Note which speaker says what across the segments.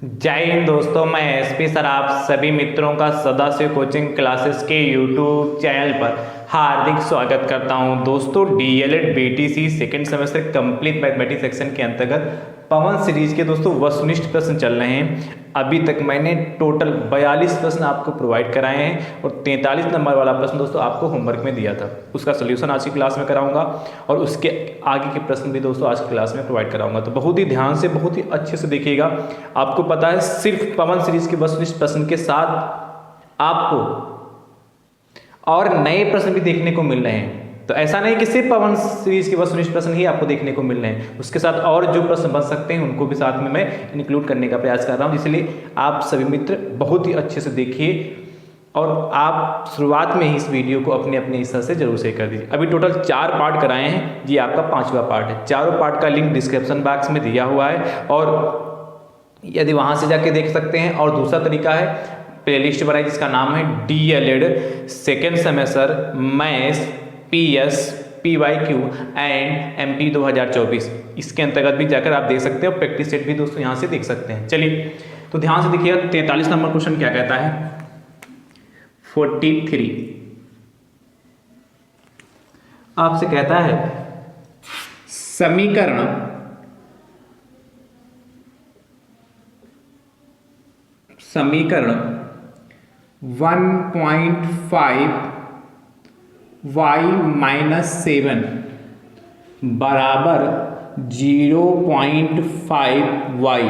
Speaker 1: जय हिंद दोस्तों, मैं एसपी सर आप सभी मित्रों का सदाशिव कोचिंग क्लासेस के यूट्यूब चैनल पर हार्दिक स्वागत करता हूं। दोस्तों DElEd BTC second semester complete mathematics section के अंतर्गत पवन सीरीज के दोस्तों वस्तुनिष्ठ प्रश्न चल रहे हैं। अभी तक मैंने टोटल 42 प्रश्न आपको प्रोवाइड कराए हैं और 43 नंबर वाला प्रश्न दोस्तों आपको होमवर्क में दिया था, उसका सोल्यूशन आज की क्लास में कराऊंगा और उसके आगे के प्रश्न भी दोस्तों आज की क्लास में प्रोवाइड कराऊंगा। तो बहुत ही ध्यान से, बहुत ही अच्छे से देखिएगा। आपको पता है सिर्फ पवन सीरीज के वस्तुनिष्ठ प्रश्न के साथ आपको और नए प्रश्न भी देखने को मिल रहे हैं। तो ऐसा नहीं कि सिर्फ पवन सीरीज के वस्तुनिष्ठ प्रश्न ही आपको देखने को मिल रहे हैं, उसके साथ और जो प्रश्न बन सकते हैं उनको भी साथ में मैं इंक्लूड करने का प्रयास कर रहा हूं। इसलिए आप सभी मित्र बहुत ही अच्छे से देखिए और आप शुरुआत में ही इस वीडियो को अपने अपने हिस्सा से जरूर शेयर कर दीजिए। अभी टोटल 4 पार्ट कराए हैं, ये आपका 5वां पार्ट है। चारों पार्ट का लिंक डिस्क्रिप्शन बॉक्स में दिया हुआ है और यदि वहां से जाके देख सकते हैं। और दूसरा तरीका है, प्लेलिस्ट बनाई जिसका नाम है DElEd second semester maths PS PYQ and MP 2024, इसके अंतर्गत भी जाकर आप देख सकते हो। प्रैक्टिस सेट भी दोस्तों यहाँ से देख सकते हैं। चलिए तो ध्यान से देखिएगा। 43 नंबर क्वेश्चन क्या कहता है? 43 आपसे कहता है समीकरण समीकरण 1.5 y-7 बराबर 0.5 y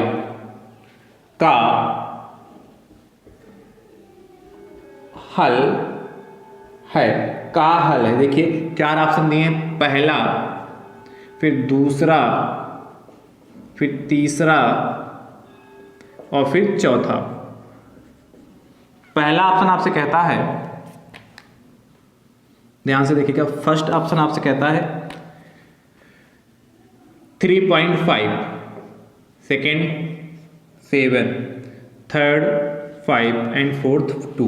Speaker 1: का हल है। का हल है, देखिए 4 ऑप्शन दिए हैं, पहला, फिर दूसरा, फिर तीसरा और फिर चौथा। पहला ऑप्शन आपसे कहता है, ध्यान से देखिएगा, फर्स्ट ऑप्शन आपसे कहता है 3.5, सेकेंड 7, थर्ड 5 एंड फोर्थ 2।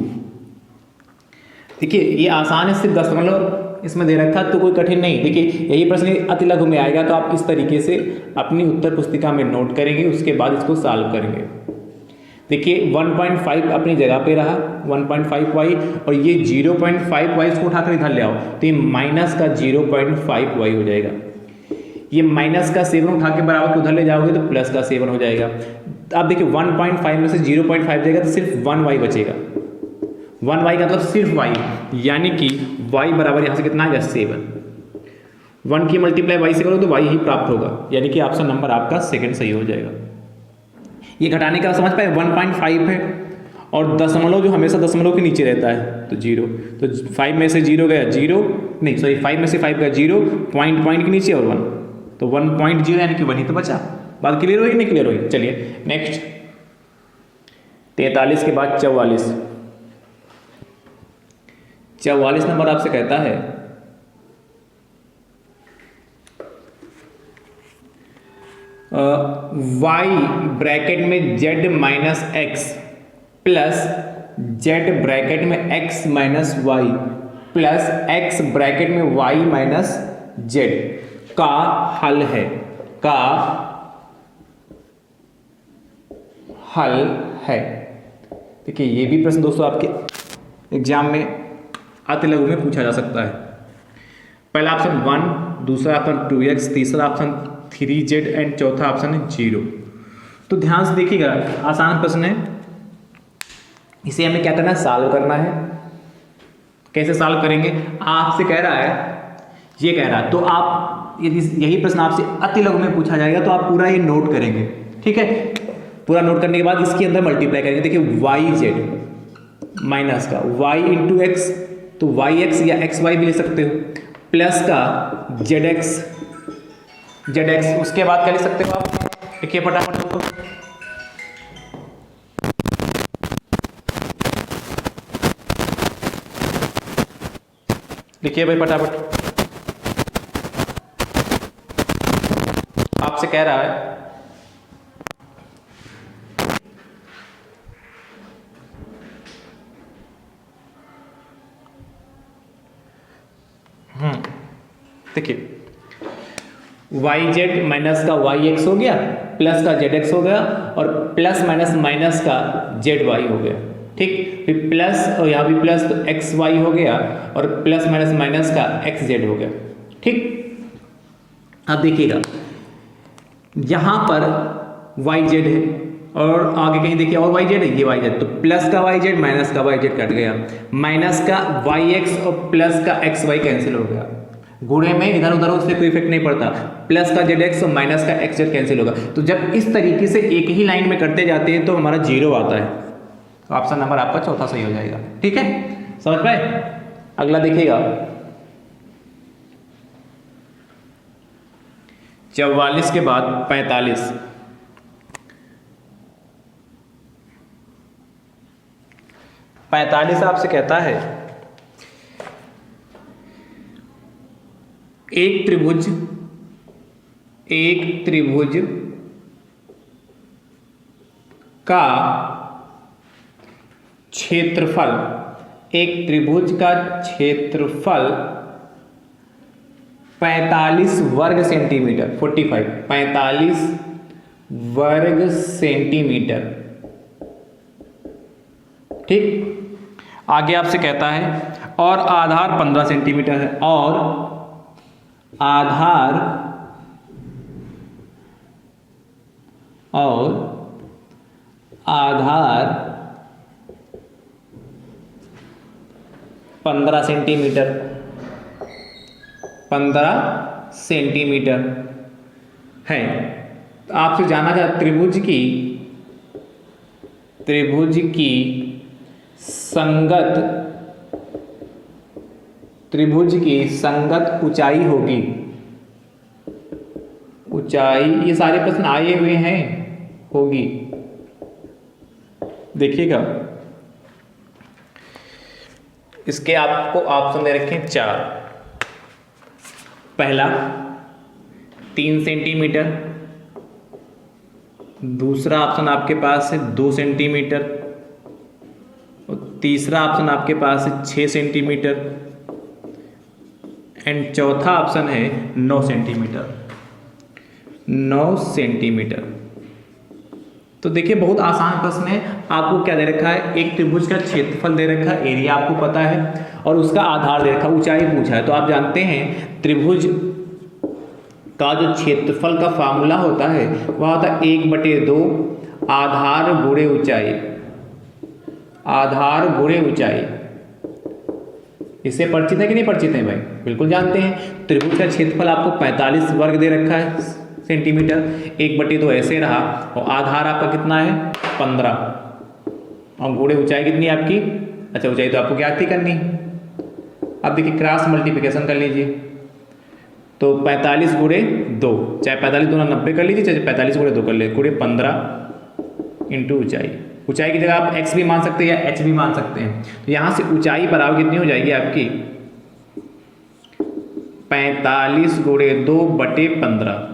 Speaker 1: देखिए ये आसान है, सिर्फ दशमलव इसमें दे रखा तो कोई कठिन नहीं। देखिए यही प्रश्न अति लघु में आएगा तो आप इस तरीके से अपनी उत्तर पुस्तिका में नोट करेंगे, उसके बाद इसको सॉल्व करेंगे। देखिए 1.5 अपनी जगह पे रहा, 1.5y और ये 0.5y इसको उठाकर इधर ले आओ तो ये माइनस का 0.5y हो जाएगा। ये माइनस का 7 उठा के बराबर के उधर ले जाओगे तो प्लस का 7 हो जाएगा। अब देखिए 1.5 में से 0.5 जाएगा तो सिर्फ 1y बचेगा। 1y का मतलब सिर्फ y, यानी कि y बराबर यहाँ से कितना आएगा 7। 1 की मल्टीप्लाई y से करो तो y ही प्राप्त होगा, यानी कि ऑप्शन नंबर आपका सेकंड सही हो जाएगा। ये घटाने का समझ पाए, 1.5 है और दशमलव जो हमेशा दशमलव के नीचे रहता है तो 0, तो 5 में से 0 गया 0, नहीं सॉरी 5 में से 5 गया 0, पॉइंट के नीचे और 1, तो 1.0 यानी कि 1 ही तो बचा। बात क्लियर हुई नहीं क्लियर हुई? चलिए नेक्स्ट 43 के बाद 44 नंबर आपसे कहता है y ब्रैकेट में z minus X plus z bracket में x minus Y plus x bracket में y माइनस z का हल है। का हल है। देखिए ये भी प्रश्न दोस्तों आपके एग्जाम में अति लघु में पूछा जा सकता है। पहला ऑप्शन 1, दूसरा ऑप्शन 2x, तीसरा ऑप्शन 3z एंड चौथा ऑप्शन है 0। तो ध्यान से देखिएगा, आसान प्रश्न है, इसे हमें क्या करना है? सॉल्व करना है। कैसे सॉल्व करेंगे? आपसे कह रहा है, ये कह रहा है तो आप यदि यही प्रश्न आपसे अति लघु में पूछा जाएगा तो आप पूरा ये नोट करेंगे, ठीक है। पूरा नोट करने के बाद इसके अंदर मल्टीप्लाई करेंगे। देखिए yz माइनस का y इंटू एक्स, तो yx या xy भी ले सकते हो, प्लस का zx, उसके बाद क्या लिख सकते हो आप? देखिए फटाफट दोस्तों, लिखिए भाई फटाफट। आपसे कह रहा है देखिए वाई जेड माइनस का वाई एक्स हो गया प्लस का जेड एक्स हो गया और प्लस माइनस माइनस का जेड वाई हो गया। ठीक, फिर प्लस और यहाँ भी प्लस तो एक्स वाई हो गया और प्लस माइनस माइनस का एक्स जेड हो गया। ठीक, अब देखिएगा यहाँ पर वाई जेड है और आगे कहीं देखिए और वाई जेड है, ये वाई जेड, तो प्लस का वाई जेड माइनस का वाई जेड कट गया, माइनस का वाई एक्स और प्लस का एक्स वाई कैंसिल हो गया। गुणे में इधर उधर उससे कोई इफेक्ट नहीं पड़ता, प्लस का जेड एक्स और माइनस का एक्स जेड कैंसिल होगा। तो जब इस तरीके से एक ही लाइन में करते जाते हैं तो हमारा जीरो आता है, तो ऑप्शन नंबर आपका चौथा सही हो जाएगा। ठीक है, समझ पाए। अगला देखिएगा 44 के बाद 45, आपसे कहता है एक त्रिभुज का क्षेत्रफल, एक त्रिभुज का क्षेत्रफल 45 वर्ग सेंटीमीटर, 45 वर्ग सेंटीमीटर। ठीक, आगे आपसे कहता है और आधार 15 सेंटीमीटर है, और आधार 15 सेंटीमीटर, 15 सेंटीमीटर है। तो आपसे जाना जाए त्रिभुज की संगत ऊंचाई होगी। ऊंचाई, ये सारे प्रश्न आए हुए हैं, होगी। देखिएगा इसके आपको ऑप्शन दे रखे हैं 4। पहला 3 सेंटीमीटर, दूसरा ऑप्शन आपके पास है 2 सेंटीमीटर, और तीसरा ऑप्शन आपके पास है 6 सेंटीमीटर, एंड चौथा ऑप्शन है 9 सेंटीमीटर। 9 सेंटीमीटर। तो देखिए बहुत आसान प्रश्न है। आपको क्या दे रखा है, एक त्रिभुज का क्षेत्रफल दे रखा है, एरिया आपको पता है, और उसका आधार दे रखा है, ऊंचाई पूछा है। तो आप जानते हैं त्रिभुज का जो क्षेत्रफल का फार्मूला होता है वह होता है 1/2 आधार गुणे ऊंचाई, आधार गुणे ऊंचाई। इससे परिचित है कि नहीं परिचित है भाई? बिल्कुल जानते हैं। त्रिभुज का क्षेत्रफल आपको 45 वर्ग दे रखा है सेंटीमीटर, 1/2 ऐसे रहा, और आधार आपका कितना है 15, और गुणे ऊंचाई कितनी है आपकी, अच्छा ऊंचाई तो आपको ज्ञात ही करनी। अब देखिए क्रॉस मल्टीप्लिकेशन कर लीजिए, तो 45 गुणे 2, चाहे 45 दूना 90 कर लीजिए, चाहे 45 गुणे 2 कर लीजिए, गुणे 15 इंटू ऊंचाई। ऊंचाई की जगह आप x भी मान सकते हैं या h भी मान सकते हैं। तो यहाँ से ऊंचाई बराबर कितनी हो जाएगी आपकी 45 गुणे 2/15।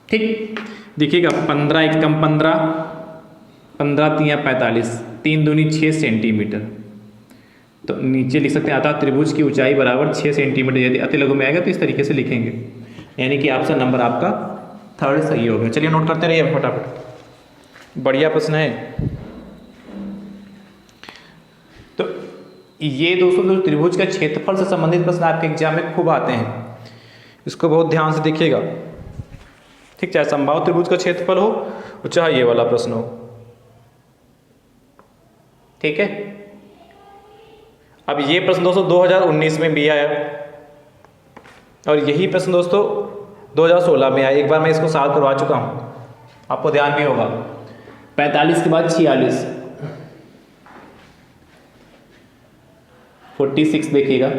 Speaker 1: ठीक, देखिएगा 15 1 कम 15, 15 3 45, 3 दूनी 6 सेंटीमीटर। तो नीचे लिख सकते हैं अतः त्रिभुज की ऊंचाई बराबर 6 सेंटीमीटर। यदि अतिलघु में आएगा तो इस तरीके से लिखेंगे, यानी कि ऑप्शन नंबर आपका 3rd सही हो गया। चलिए नोट करते रहिए फटाफट, बढ़िया प्रश्न है। तो ये दोस्तों जो त्रिभुज का क्षेत्रफल से संबंधित प्रश्न आपके एग्जाम में खूब आते हैं, इसको बहुत ध्यान से देखिएगा। ठीक, चाहे समबाहु त्रिभुज का क्षेत्रफल हो और चाहे ये वाला प्रश्न हो। ठीक है, अब ये प्रश्न दोस्तों 2019 में भी आया, और यही प्रश्न दोस्तों 2016 में आया। एक बार मैं इसको सॉल्व करवा चुका हूं, आपको ध्यान भी होगा। 45 के बाद 46, 46 देखिएगा।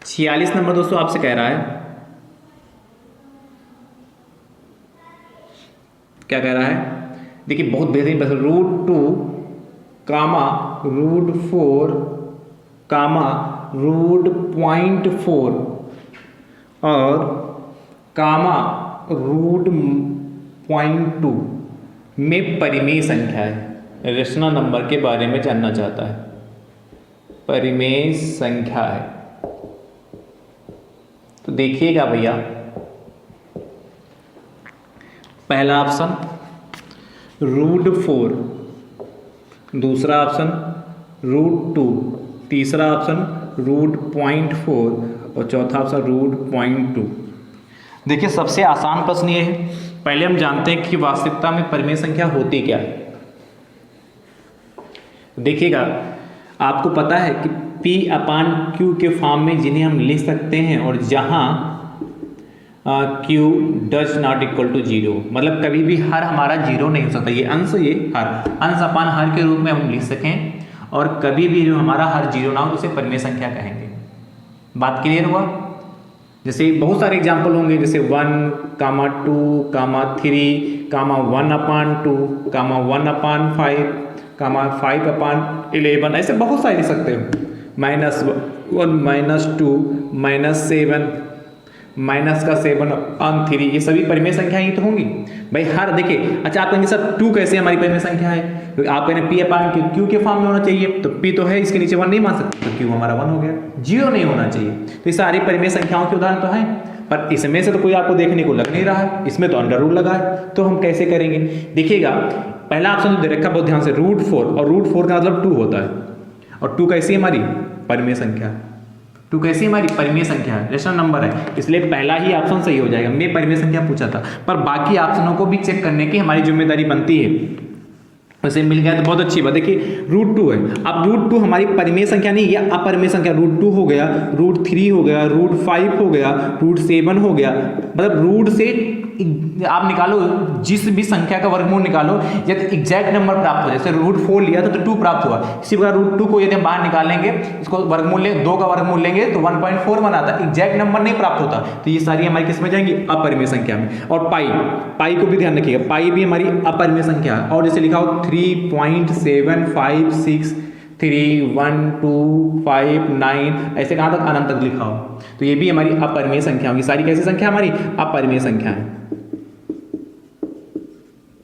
Speaker 1: 46 नंबर दोस्तों आपसे कह रहा है, क्या कह रहा है, देखिए बहुत बेहतरीन प्रश्न। √2 कामा √4 कामा √0.4 और कामा √0.2 में परिमेय संख्या है। रेशनल नंबर के बारे में जानना चाहता है, परिमेय संख्या है। तो देखिएगा भैया पहला ऑप्शन √4, दूसरा ऑप्शन √2, तीसरा ऑप्शन √0.4 और चौथा ऑप्शन √0.2। देखिए सबसे आसान प्रश्न ये है, पहले हम जानते हैं कि वास्तविकता में परिमेय संख्या होती क्या है। देखिएगा आपको पता है कि P/Q के फॉर्म में जिन्हें हम लिख सकते हैं और जहां Q does not equal to 0, मतलब कभी भी हर हमारा 0 नहीं हो सकता, ये अंश ये हर, अंश अपान हर के रूप में हम लिख सकें और कभी भी जो हमारा हर 0 ना हो उसे परिमेय संख्या कहेंगे। बात क्लियर हुआ? जैसे बहुत सारे एग्जाम्पल होंगे, जैसे 1, 2, 3, 1/2, 1/5, 5/11, ऐसे बहुत सारे लिख सकते हो। -1, -2, -7, -7/3, ये सभी परिमेय संख्याएं ही तो होंगी भाई हर। देखिए अच्छा आप कहेंगे सर 2 कैसे हमारी परिमेय संख्या है? तो आप कहेंगे P/Q के फॉर्म में होना चाहिए, तो P तो है, इसके नीचे 1 नहीं मान सकते, तो Q हमारा 1 हो गया, 0 नहीं होना चाहिए। तो ये सारी परिमेय संख्याओं के उदाहरण तो हैं, पर इसमें से तो कोई आपको देखने को लग नहीं रहा है, इसमें तो अंडर रूट लगा है, तो हम कैसे करेंगे? देखिएगा पहला ऑप्शन जो दे रखा बहुत ध्यान से, √4, और √4 का मतलब 2 होता है, और 2 कैसी है हमारी परिमेय संख्या, 2 कैसी हमारी परिमेय संख्या है, रेशनल नंबर है, इसलिए पहला ही ऑप्शन सही हो जाएगा। मैं परिमेय संख्या पूछा था, पर बाकी ऑप्शनों को भी चेक करने की हमारी जिम्मेदारी बनती है। वैसे मिल गया तो बहुत अच्छी बात। देखिए √2 है, अब √2 हमारी परिमेय संख्या नहीं, ये अपरिमेय संख्या, √2 हो गया, √3 हो गया, √5 हो गया, √7 हो गया, मतलब रूट से आप निकालो जिस भी संख्या का वर्गमूल निकालो, यदि एग्जैक्ट नंबर प्राप्त हो, जैसे √4 लिया तो 2 प्राप्त हुआ, इसी प्रकार √2 को यदि हम बाहर निकालेंगे, इसको वर्गमूल लेंगे, 2 का वर्गमूल लेंगे तो 1.4 बनाता, एग्जैक्ट नंबर नहीं प्राप्त होता, तो ये सारी हमारी किस में जाएंगी? अपरिमेय संख्या में। और पाई को भी ध्यान रखिएगा, पाई भी हमारी अपरिमेय संख्या है, और जैसे लिखा हो 3.7563125 ऐसे कहाँ तक? अनंत तक लिखा हो, तो ये भी हमारी अपरिमेय संख्या होगी। सारी कैसी संख्या हमारी? अपरिमेय संख्या है,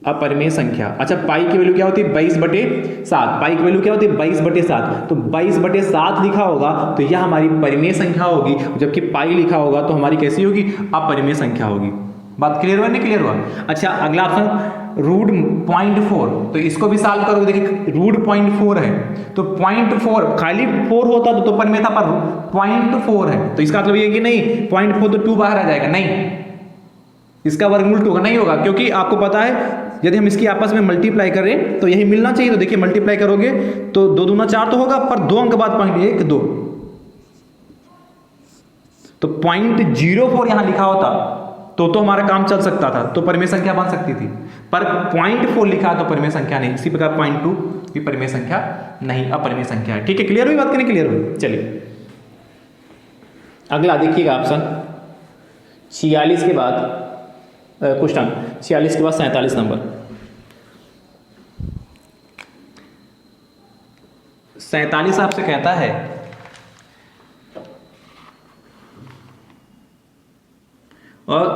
Speaker 1: अपरिमेय संख्या। अच्छा पाई की वैल्यू क्या होती है? 22/7, पाई की वैल्यू क्या होती है? 22/7, तो 22/7 लिखा होगा तो यह हमारी परिमेय संख्या होगी, जबकि पाई लिखा होगा तो हमारी कैसी होगी? अपरिमेय संख्या होगी। बात क्लियर हुआ नहीं क्लियर हुआ? अच्छा अगला ऑप्शन √0.4, तो इसको भी सॉल्व करोगे, देखिए √0.4 है तो 0.4 खाली 4 होता तो परिमेय था, पर 0.4 है तो इसका मतलब ये कि नहीं 0.4 तो 2 बाहर आ जाएगा, नहीं इसका वर्गमूल 2 नहीं होगा, क्योंकि आपको पता है यदि हम इसकी आपस में मल्टीप्लाई करें तो यही मिलना चाहिए। तो देखिए मल्टीप्लाई करोगे तो 2 दूना 4 तो होगा, पर 2 अंक बाद 0.12, तो 0.04 यहां लिखा होता तो हमारा काम चल सकता था, तो परिमेय संख्या बन सकती थी, पर 0.4 लिखा तो परिमेय संख्या नहीं। इसी प्रकार 0.2 भी परिमेय संख्या नहीं, अपरिमेय संख्या है। ठीक है, क्लियर हुई बात? करने क्लियर हुई? चलिए अगला देखिएगा ऑप्शन 46 के बाद क्वेश्चन 46 के बाद 47 नंबर। 47 आपसे कहता है और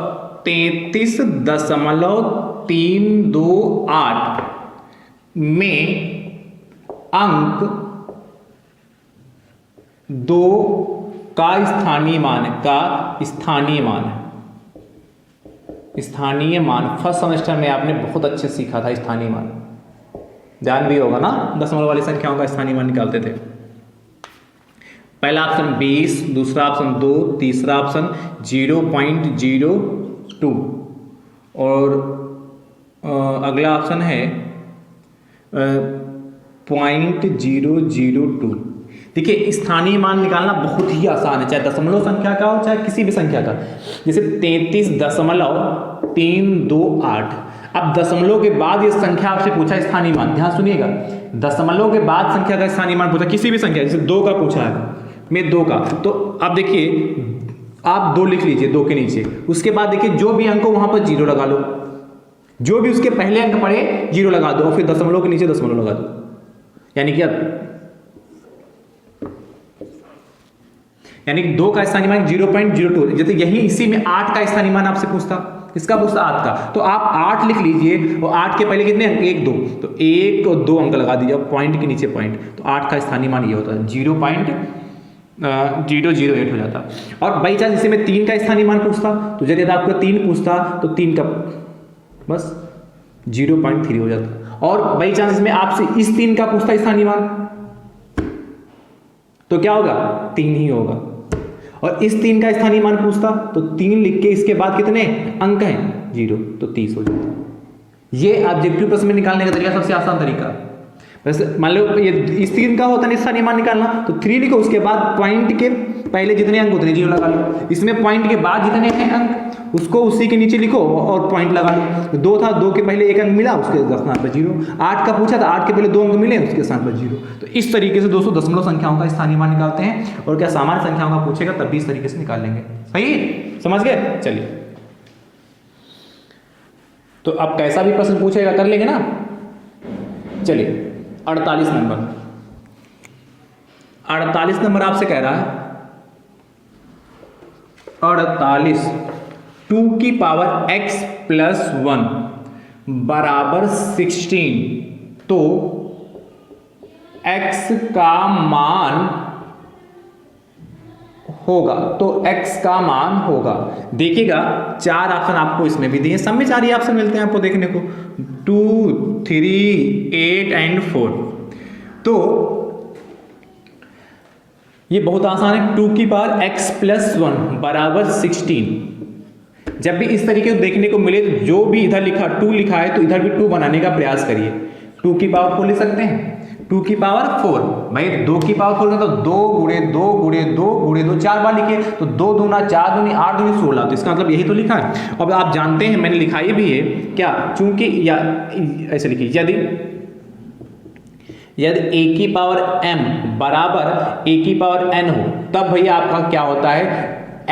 Speaker 1: 33.328 में अंक 2 का स्थानीय मान स्थानीय मान फर्स्ट सेमेस्टर में आपने बहुत अच्छे सीखा था। स्थानीय मान ध्यान भी होगा ना, दशमलव वाली संख्याओं का स्थानीय मान निकालते थे। पहला ऑप्शन 20, दूसरा ऑप्शन 2, तीसरा ऑप्शन 0.02 और अगला ऑप्शन है 0.002। देखिए स्थानीय मान निकालना बहुत ही आसान है, चाहे दशमलव संख्या का हो चाहे किसी भी संख्या का। जैसे 33.328, अब दशमलव के बाद ये संख्या आपसे पूछा स्थानीय मान, ध्यान सुनिएगा, दशमलव के बाद संख्या का स्थानीय मान पूछा, किसी भी संख्या, जैसे 2 का पूछा है, मैं 2 का, तो अब देखिए आप 2 लिख लीजिए 2 के नीचे, उसके बाद देखिए जो भी अंक हो वहां पर 0 लगा लो, जो भी उसके पहले अंक पड़े 0 लगा दो, और फिर दशमलव के नीचे दशमलव लगा दो, यानी कि 2 का स्थानीय मान 0.02। जैसे यही इसी में 8 का स्थानीय मान आपसे पूछता, किसका पूछता? 8 का, तो आप 8 लिख लीजिए और 8 के पहले कितने अंक? 1 2, तो 1 और 2 अंक लगा दीजिए, पॉइंट के नीचे पॉइंट, तो 8 का स्थानीय मान ये होता है 0.008 हो जाता। और बाई चांस इसे में 3 का स्थानीय मान पूछता, तो यदि आपको 3 पूछता तो 3 का
Speaker 2: बस 0.3 हो जाता। और बाई चांस में आपसे इस 3 का पूछता स्थानीय मान तो क्या होगा 3 ही होगा, और इस 3 का स्थानीय मान पूछता तो 3 लिख के इसके बाद कितने अंक हैं 0, तो 30 हो जाता। ये ऑब्जेक्टिव प्रश्न में निकालने का तरीका सबसे आसान तरीका। वैसे मान लो ये इस 3 का होता है स्थानीय मान निकालना, तो 3 लिखो, उसके बाद पॉइंट के पहले जितने अंक उतने 0 लगा लो, इसमें पॉइंट के बाद जितने हैं अंक उसको उसी के नीचे लिखो और पॉइंट लगा लो। 2 था, 2 के पहले 1 अंक मिला, उसके स्थान पर 0। 8 का पूछा था, 8 के पहले 2 अंक मिले, उसके स्थान पर 0। तो इस तरीके से दोस्तों दशमलव संख्याओं का स्थानीय मान निकालते हैं। और क्या सामान्य संख्याओं का पूछेगा तब भी इस तरीके से निकाल लेंगे। सही समझ गए? चलिए, तो अब कैसा भी प्रश्न पूछेगा कर लेंगे ना। चलिए 48 नंबर आपसे कह रहा है 48 2 की पावर x प्लस 1 बराबर 16, तो x का मान होगा, तो x का मान होगा। देखिएगा 4 ऑप्शन आपको इसमें भी दिए, सब में 4 ही ऑप्शन मिलते हैं आपको देखने को, 2, 3, 8 एंड 4। तो ये बहुत आसान है। 2 की पावर x प्लस 1 बराबर 16। जब भी इस तरीके से देखने को मिले तो जो भी इधर लिखा 2 लिखा है तो इधर भी 2 बनाने का प्रयास करिए। 2 की पावर 4 लिख सकते हैं, 2 की पावर 4, भाई 2 की पावर 4 तो 2 गुणे 2 गुणे 2 गुणे 2 4 बार लिखिए, तो 2 दूना 4 दूनी 8 दूनी 16, तो इसका मतलब यही तो लिखा है। अब आप जानते हैं मैंने लिखा ये भी है क्या, चूंकि या ऐसे लिखिए, यदि a की पावर m बराबर a की पावर n हो तब भैया आपका क्या होता है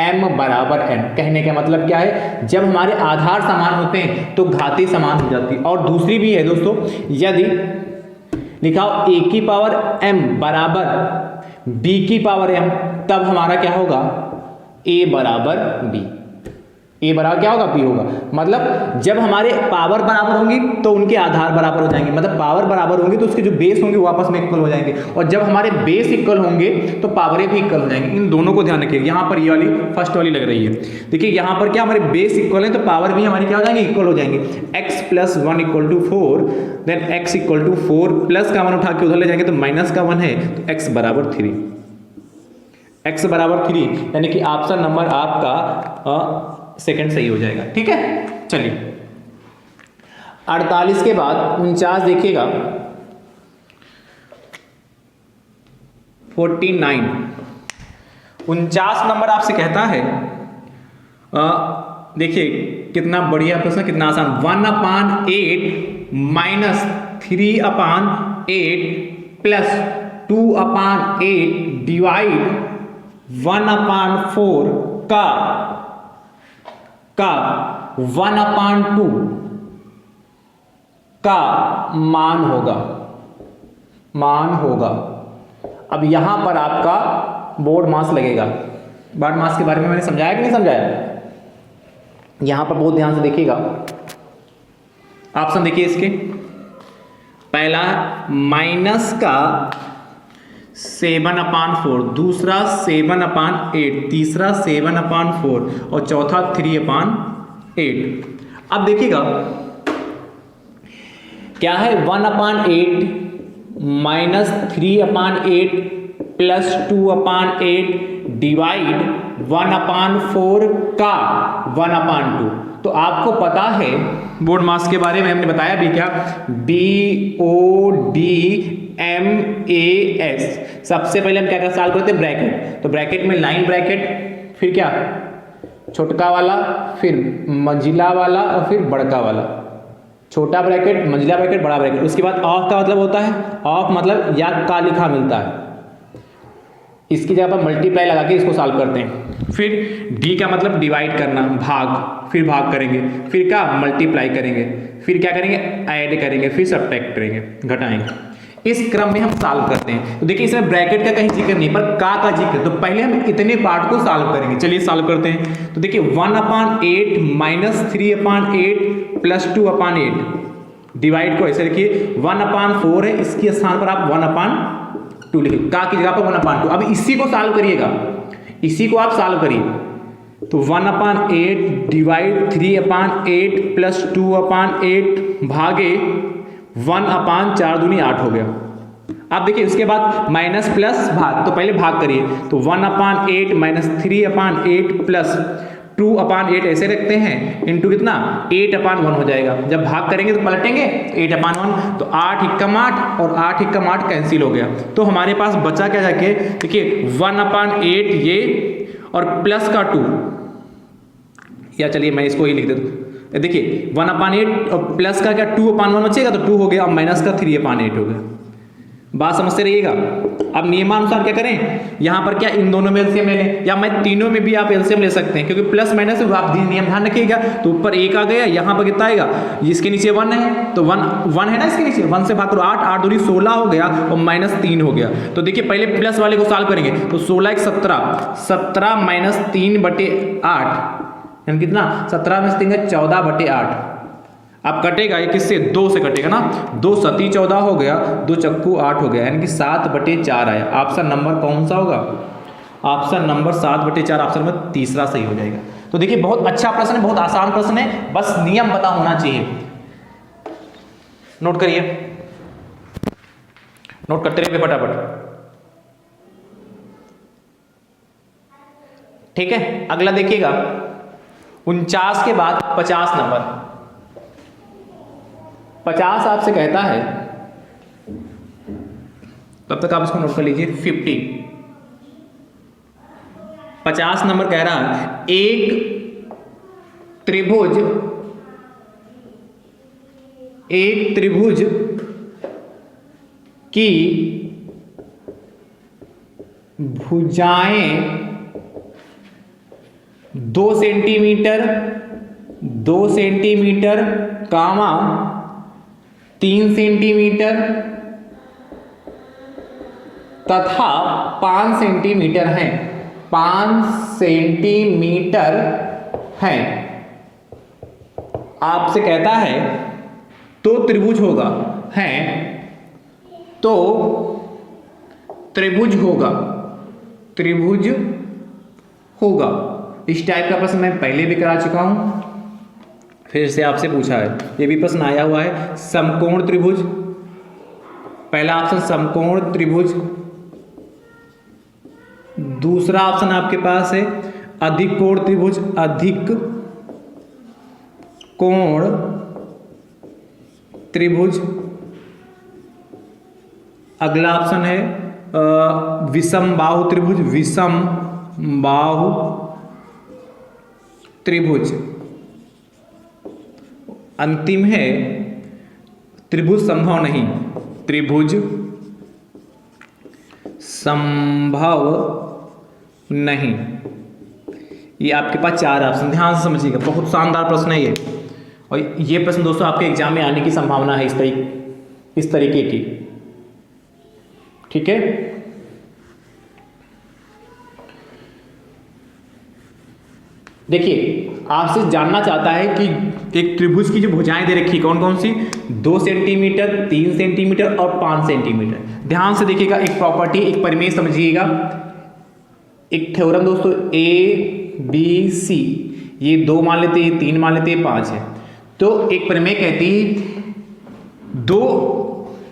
Speaker 2: m बराबर n। कहने का मतलब क्या है, जब हमारे आधार समान होते हैं तो घाती समान हो जाती है। और दूसरी भी है दोस्तों, यदि लिखा हो a की पावर m बराबर b की पावर m तब हमारा क्या होगा a बराबर b। ए बराबर क्या होगा बी होगा। मतलब जब हमारे पावर बराबर होंगी तो उनके आधार बराबर हो जाएंगे, मतलब पावर बराबर होंगी तो उसके जो बेस होंगे वो आपस में इक्वल हो जाएंगे, और जब हमारे बेस इक्वल होंगे तो पावरें भी इक्वल हो जाएंगी। इन दोनों को ध्यान रखिए। यहाँ पर ये वाली फर्स्ट वाली लग रही है, देखिए यहाँ पर क्या हमारे बेस इक्वल है तो पावर भी हमारी क्या हो जाएंगे इक्वल हो जाएंगे। x plus 1 equal to 4, then x equal to 4 plus का 1 उठा के उधर ले जाएंगे तो माइनस का 1 है तो x बराबर 3, x बराबर 3, यानी कि ऑप्शन नंबर आपका सेकंड सही हो जाएगा। ठीक है, चलिए 48 के बाद 49 देखिएगा, 49 49 नंबर आपसे कहता है, देखिए कितना बढ़िया प्रश्न, कितना आसान। 1/8 माइनस 3/8 प्लस 2/8 डिवाइड 1/4 का 1/2 का मान होगा। अब यहां पर आपका बोर्ड मास लगेगा। बोर्ड मास के बारे में मैंने समझाया कि नहीं समझाया, यहां पर बहुत ध्यान से देखिएगा। ऑप्शन देखिए इसके, पहला माइनस का 7/4, दूसरा 7/8, तीसरा 7/4 और चौथा 3/8। अब देखिएगा क्या है, 1/8 माइनस 3/8 प्लस 2/8 डिवाइड 1/4 का 1/2। तो आपको पता है बोर्ड मास के बारे में हमने बताया भी क्या, BODMAS। सबसे पहले हम क्या क्या सॉल्व करते हैं, ब्रैकेट। तो ब्रैकेट में लाइन ब्रैकेट, फिर क्या छोटका वाला, फिर मंजिला वाला और फिर बड़का वाला। छोटा ब्रैकेट, मंजिला ब्रैकेट, बड़ा ब्रैकेट। उसके बाद ऑफ का मतलब होता है, ऑफ मतलब या का लिखा मिलता है, इसकी जगह पर मल्टीप्लाई लगा के इसको सॉल्व करते हैं। फिर डी का मतलब डिवाइड करना, भाग, फिर भाग करेंगे, फिर क्या मल्टीप्लाई करेंगे, फिर क्या करेंगे ऐड करेंगे, फिर सब्ट्रैक्ट करेंगे, घटाएंगे। इस क्रम में हम सॉल्व करते हैं। तो देखिए इसमें ब्रैकेट का कहीं जिक्र नहीं, पर का जिक्र। तो पहले हम इतने पार्ट को सॉल्व करेंगे। चलिए सॉल्व करते हैं। तो देखिए 1/8 माइनस 3/8 प्लस 2/8 डिवाइड को ऐसे रखिए, 1/4 है, इसके स्थान पर आप 1/2 लिखिए, का की जगह पर 1/2। अब इसी को सॉल्व करिएगा, इसी को आप सॉल्व करिए। तो 1/8 डिवाइड 3/8 प्लस 2/8 भागे 1/4 दूनी 8 हो गया। अब देखिए उसके बाद माइनस प्लस भाग, तो पहले भाग करिए, तो 1/8 माइनस 3/8 प्लस 2/8 ऐसे रखते हैं इंटू कितना 8/1 हो जाएगा। जब भाग करेंगे तो पलटेंगे 8/1, तो 8 × 8 और 8 × 8 कैंसिल हो गया। तो हमारे पास बचा क्या जाके, देखिए 1/8 ये और प्लस का 2, या चलिए मैं इसको ही लिख देता हूँ, देखिए 1/8 और प्लस का क्या 2/1 बचेगा, तो 2 हो गया, और माइनस का 3/8 हो गया। बात समझते रहिएगा। अब नियमानुसार क्या करें, यहाँ पर क्या इन दोनों में एलसीएम ले लें, या मैं तीनों में भी आप एलसीएम ले सकते हैं, क्योंकि प्लस माइनस है, आप नियम ध्यान रखिएगा। तो ऊपर 1 आ गया, यहाँ पर कितना आएगा, इसके नीचे 1 है, तो 1 है ना इसके नीचे, 1 से भाग करो 8, 8 दूनी 16 हो गया, और माइनस 3 हो गया। तो देखिए पहले प्लस वाले को सॉल्व करेंगे, तो 16 × 17, 17 माइनस 3/8 यानी कितना, 17 में 3 14/8। अब कटेगा ये किससे, 2 से कटेगा ना, 2 सती 14 हो गया, 2 चक्कू 8 हो गया, यानी कि 7/4 आया। ऑप्शन नंबर कौन सा होगा, ऑप्शन नंबर 7/4 ऑप्शन नंबर तीसरा सही हो जाएगा। तो देखिए बहुत अच्छा प्रश्न है, बहुत आसान प्रश्न है, बस नियम पता होना चाहिए। नोट करिए, नोट करते रहिए फटाफट, ठीक है। अगला देखिएगा 49 के बाद 50 नंबर, 50 आपसे कहता है, तब तक आप इसको नोट कर लीजिए 50। 50 नंबर कह रहा है एक त्रिभुज की भुजाएं 2 सेंटीमीटर, कामा 3 सेंटीमीटर तथा 5 सेंटीमीटर हैं, 5 सेंटीमीटर हैं। आपसे कहता है तो त्रिभुज होगा, है तो त्रिभुज होगा। इस टाइप का प्रश्न मैं पहले भी करा चुका हूं, फिर से आपसे पूछा है, ये भी प्रश्न आया हुआ है। समकोण त्रिभुज, पहला ऑप्शन समकोण त्रिभुज, दूसरा ऑप्शन आपके पास है अधिक कोण त्रिभुज, अधिक कोण त्रिभुज, अगला ऑप्शन है विषम बाहु त्रिभुज, विषम बाहु त्रिभुज, अंतिम है त्रिभुज संभव नहीं, त्रिभुज संभव नहीं। ये आपके पास 4 ऑप्शन, ध्यान से समझिएगा, बहुत शानदार प्रश्न है ये। और ये प्रश्न दोस्तों आपके एग्जाम में आने की संभावना है इस तरीके की, ठीक है। देखिए आपसे जानना चाहता है कि एक त्रिभुज की जो भुजाएं दे रखी कौन कौन सी, 2 सेंटीमीटर, 3 सेंटीमीटर और 5 सेंटीमीटर। ध्यान से देखिएगा, एक प्रॉपर्टी, एक परिमेय समझिएगा, एक थ्योरम दोस्तों, ABC, ये 2 मान लेते हैं, 3 मान लेते हैं, 5 है। तो एक परिमेय कहती है 2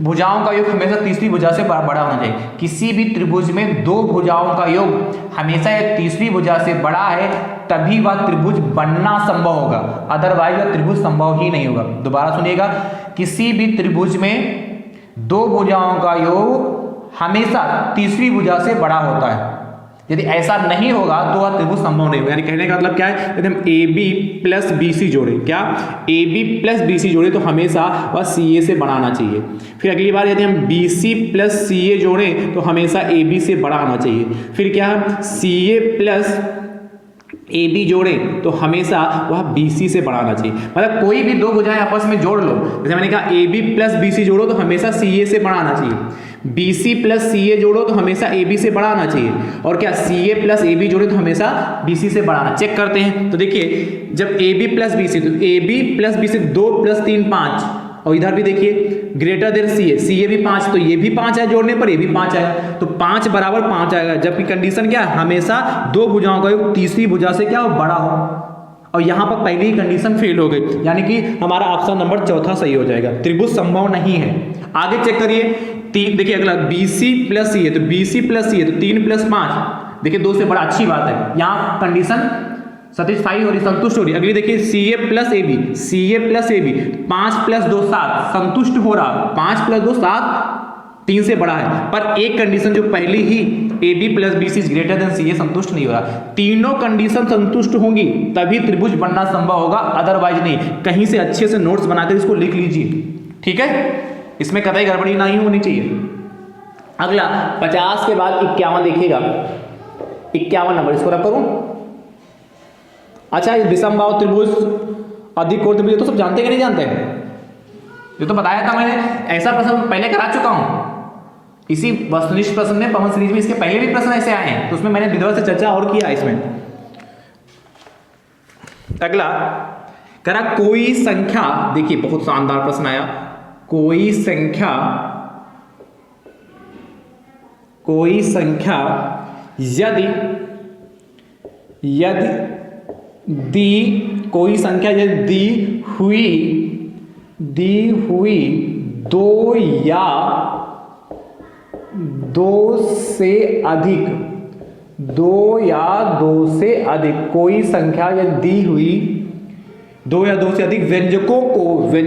Speaker 2: भुजाओं का योग हमेशा तीसरी भुजा से बड़ा होना चाहिए। किसी भी त्रिभुज में 2 भुजाओं का योग हमेशा एक तीसरी भुजा से बड़ा है, तभी वह त्रिभुज बनना संभव होगा, अदरवाइज वह त्रिभुज संभव ही नहीं होगा। दोबारा सुनिएगा, किसी भी त्रिभुज में 2 भुजाओं का योग हमेशा तीसरी भुजा से बड़ा होता है। यदि ऐसा नहीं होगा तो वह त्रिभुज संभव नहीं होगा। यानी कहने का मतलब क्या है, यदि हम AB प्लस BC जोड़े, क्या AB प्लस BC जोड़े तो हमेशा वह CA से बड़ा आना चाहिए। फिर अगली बार यदि हम BC प्लस CA जोड़े तो हमेशा AB से बड़ा आना चाहिए। फिर क्या CA प्लस AB जोड़े तो हमेशा वह BC से बड़ा आना चाहिए। मतलब कोई भी 2 भुजाएं आपस में जोड़ लो, जैसे मैंने कहा AB प्लस BC जोड़ो तो हमेशा CA से बड़ा आना चाहिए, BC प्लस CA जोड़ो तो हमेशा AB से बड़ा आना चाहिए, और क्या CA प्लस AB जोड़े तो हमेशा BC से बड़ा आना। चेक करते हैं, तो देखिए जब AB प्लस BC, तो AB प्लस BC 2 + 3 5, और इधर भी देखिए ग्रेटर देन सी ए, सी ए भी 5, तो ये भी 5 है, जोड़ने पर ये भी 5 आएगा, तो 5 बराबर 5 आएगा। जबकि कंडीशन क्या है, हमेशा दो भुजाओं का योग तीसरी भुजा से क्या हो, बड़ा हो। और यहाँ पर पहली ही कंडीशन फेल हो गई, यानी कि हमारा ऑप्शन नंबर चौथा सही हो जाएगा, त्रिभुज संभव नहीं है। आगे चेक करिए, देखिए अगला BC प्लस सी है, तो BC प्लस सी है, तो 3 प्लस 5, देखिए 2 से बड़ा, अच्छी बात है, यहाँ कंडीशन सेटिस्फाई हो रही, संतुष्ट हो रही। अगली देखिए CA plus AB, CA plus AB, 5 plus 2 7, संतुष्ट हो रहा, 5 प्लस 2 7, 3 से बड़ा है। पर एक कंडीशन जो पहली ही AB plus BC greater than CA, संतुष्ट नहीं हो रहा। तीनों कंडीशन संतुष्ट होंगी तभी त्रिभुज बनना संभव होगा, अदरवाइज नहीं। कहीं से अच्छे से नोट्स बनाकर इसको लिख लीजिए, ठीक है, इसमें कतई गड़बड़ी नहीं होनी चाहिए। अगला 50 के बाद 51 देखिएगा, 51 नंबर, इसको रख करूं। अच्छा, ये विषमबाहु त्रिभुज, अधिक कोण त्रिभुज, तो सब जानते कि नहीं जानते हैं? ये तो बताया था मैंने, ऐसा प्रश्न पहले करा चुका हूं। इसी वस्तुनिष्ठ प्रश्न में, पवन सीरीज में इसके पहले भी प्रश्न ऐसे आए हैं, तो उसमें मैंने विधिवत से चर्चा और किया इसमें। अगला करा कोई संख्या, देखिए बहुत शानदार प्रश्न आया, कोई संख्या यदि दी, कोई संख्या यदि दी हुई दो या दो से अधिक, कोई संख्या यदि दी हुई 2 या 2 से अधिक व्यंजकों को पूरा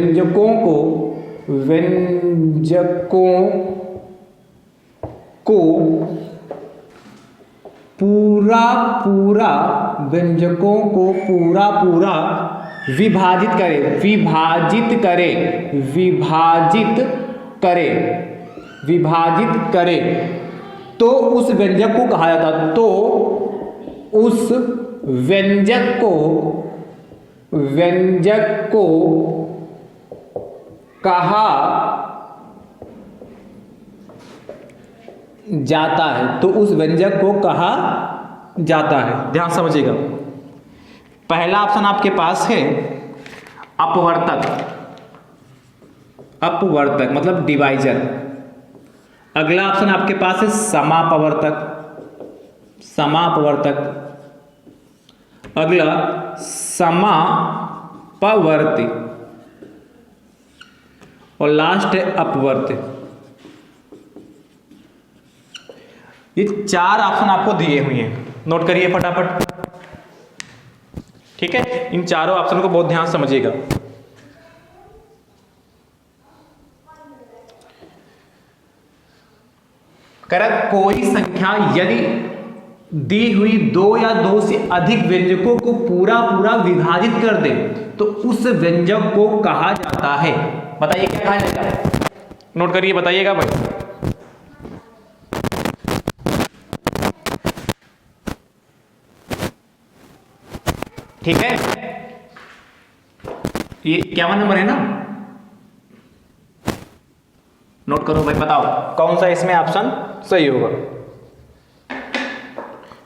Speaker 2: विभाजित करे तो उस व्यंजक को कहा जाता, तो उस व्यंजक को कहा जाता है, तो उस व्यंजक को कहा जाता है। ध्यान समझिएगा, पहला ऑप्शन आपके पास है अपवर्तक मतलब डिवाइजर। अगला ऑप्शन आपके पास है समापवर्तक। अगला समापवर्ती और लास्ट है अपवर्ती। ये 4 ऑप्शन आपको दिए हुए हैं, नोट करिए फटाफट, ठीक है। इन चारों ऑप्शन को बहुत ध्यान समझिएगा। करेक्ट, कोई संख्या यदि दी हुई 2 या 2 से अधिक व्यंजकों को पूरा विभाजित कर दे तो उस व्यंजक को कहा जाता है। बताइए क्या कहा जाता है, नोट करिए, बताइएगा भाई। ठीक है, ये 51 नंबर है ना, नोट करो भाई, बताओ कौन सा इसमें ऑप्शन सही होगा।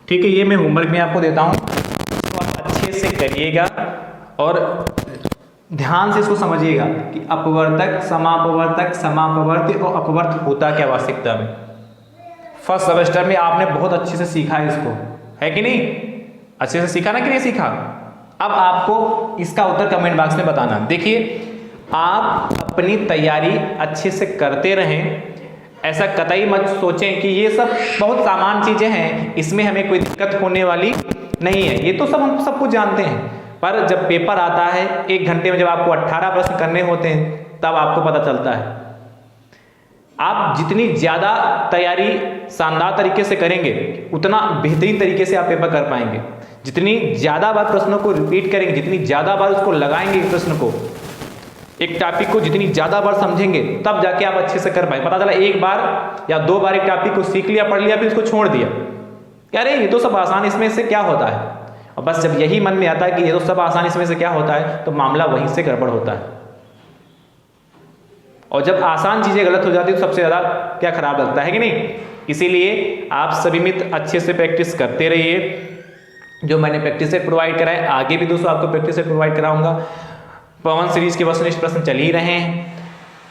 Speaker 2: ठीक है, ये मैं होमवर्क में आपको देता हूं, तो आप अच्छे से करिएगा और ध्यान से इसको समझिएगा कि अपवर्तक, समापवर्ती और अपवर्त होता क्या वास्तविकता में। फर्स्ट सेमेस्टर में आपने बहुत अच्छे से सीखा है इसको, है कि नहीं? अच्छे से सीखा ना कि नहीं सीखा? अब आपको इसका उत्तर कमेंट बॉक्स में बताना। देखिए, आप अपनी तैयारी अच्छे से करते रहें, ऐसा कतई मत सोचें कि ये सब बहुत सामान्य चीजें हैं, इसमें हमें कोई दिक्कत होने वाली नहीं है, ये तो सब हम सब कुछ जानते हैं। पर जब पेपर आता है 1 घंटे में, जब आपको 18 प्रश्न करने होते हैं, तब आपको पता चलता है। आप जितनी ज़्यादा तैयारी शानदार तरीके से करेंगे, उतना बेहतरीन तरीके से आप पेपर कर पाएंगे। जितनी ज़्यादा बार प्रश्नों को रिपीट करेंगे, जितनी ज़्यादा बार उसको लगाएंगे, प्रश्न को, एक टॉपिक को जितनी ज़्यादा बार समझेंगे, तब जाके आप अच्छे से कर पाए। पता चला 1 बार या 2 बार एक टॉपिक को सीख लिया, पढ़ लिया, फिर उसको छोड़ दिया, अरे ये तो सब आसान, इसमें से क्या होता है। और बस जब यही मन में आता है कि ये तो सब आसान, इसमें से क्या होता है, तो मामला वहीं से गड़बड़ होता है। और जब आसान चीज़ें गलत हो जाती है तो सबसे ज़्यादा क्या खराब लगता है कि नहीं। इसीलिए आप सभी मित्र अच्छे से प्रैक्टिस करते रहिए। जो मैंने प्रैक्टिस सेट प्रोवाइड कराए, आगे भी दोस्तों आपको प्रैक्टिस सेट प्रोवाइड कराऊंगा। पवन सीरीज के वस्तुनिष्ठ प्रश्न चल ही रहे हैं।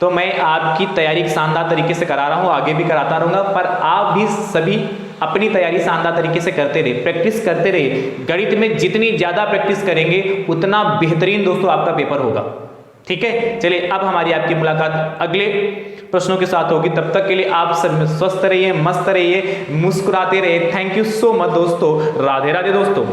Speaker 1: तो मैं आपकी तैयारी शानदार तरीके से करा रहा हूँ, आगे भी कराता रहूँगा, पर आप भी सभी अपनी तैयारी शानदार तरीके से करते रहे, प्रैक्टिस करते रहे। गणित में जितनी ज़्यादा प्रैक्टिस करेंगे उतना बेहतरीन दोस्तों आपका पेपर होगा। ठीक है, चलिए अब हमारी आपकी मुलाकात अगले प्रश्नों के साथ होगी। तब तक के लिए आप सब स्वस्थ रहिए, मस्त रहिए, मुस्कुराते रहिए। थैंक यू सो मच दोस्तों। राधे राधे दोस्तों।